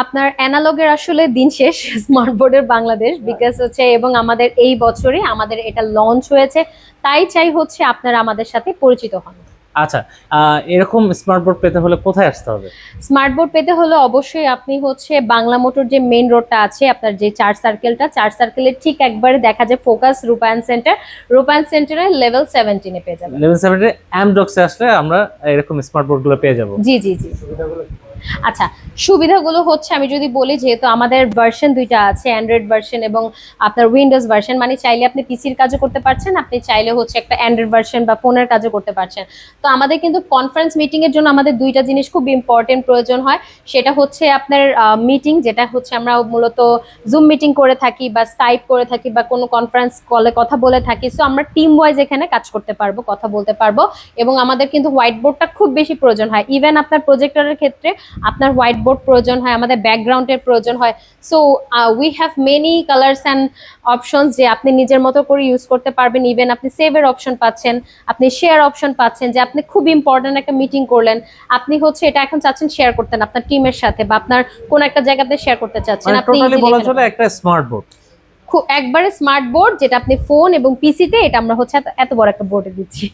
আপনার অ্যানালগের আসলে দিন শেষ স্মার্ট বোর্ডের বাংলাদেশ বিকজ হচ্ছে এবং আমাদের এই বছরে আমাদের এটা লঞ্চ হয়েছে, তাই চাই হচ্ছে আপনারা আমাদের সাথে পরিচিত হন। আচ্ছা, এরকম স্মার্ট বোর্ড পেতে হলে কোথায় আসতে হবে? স্মার্ট বোর্ড পেতে হলে অবশ্যই আপনি হচ্ছে বাংলা মোটর যে মেইন রোডটা আছে আপনার যে চার সার্কেলের ঠিক একবারে দেখা যায় ফোকাস রূপায়ণ সেন্টারের লেভেল 17 পেয়ে যাবেন। লেভেল 7 এ অ্যামডক্সে আসলে আমরা এরকম স্মার্ট বোর্ড গুলো পেয়ে যাব। জি জি জি। আচ্ছা, সুবিধাগুলো হচ্ছে আমি যদি বলি, যেহেতু আমাদের ভার্সন দুইটা আছে, অ্যান্ড্রয়েড ভার্সন এবং আপনার উইন্ডোজ ভার্সন, মানে চাইলে আপনি পিসির কাজও করতে পারছেন, আপনি চাইলে হচ্ছে একটা অ্যান্ড্রয়েড ভার্সন বা ফোনের কাজও করতে পারছেন। তো আমাদের কিন্তু কনফারেন্স মিটিং এর জন্য আমাদের দুইটা জিনিস খুব ইম্পর্টেন্ট প্রয়োজন হয়। সেটা হচ্ছে আপনার মিটিং, যেটা হচ্ছে আমরা মূলত জুম মিটিং করে থাকি বা স্কাইপ করে থাকি বা কোনো কনফারেন্স কলে কথা বলে থাকি। সো আমরা টিম ওয়াইজ এখানে কাজ করতে পারবো, কথা বলতে পারবো। এবং আমাদের কিন্তু হোয়াইট বোর্ডটা খুব বেশি প্রয়োজন হয়। ইভেন আপনার প্রজেক্টরের ক্ষেত্রে আপনার হোয়াইট বোর্ড প্রয়োজন হয়, আমাদের ব্যাকগ্রাউন্ডের প্রয়োজন হয়। So we have many colours and options যে আপনি নিজের মতো করে ইউজ করতে পারবেন। ইভেন আপনি সেভের অপশন পাচ্ছেন, আপনি শেয়ার অপশন পাচ্ছেন, যে আপনি খুব ইম্পর্টেন্ট একটা মিটিং করলেন, আপনি হচ্ছে এটা এখন চাচ্ছেন শেয়ার করতেন আপনার টিমের সাথে, বা আপনার কোন একটা জায়গাতে শেয়ার করতে চাচ্ছেন, মানে আপনি টোটালি বলা চলে একটা স্মার্ট বোর্ড। একবারে স্মার্ট বোর্ড, যেটা আপনি ফোন এবং পিসিতে, এটা আমরা হচ্ছে এত বড় একটা বোর্ডে দিচ্ছি।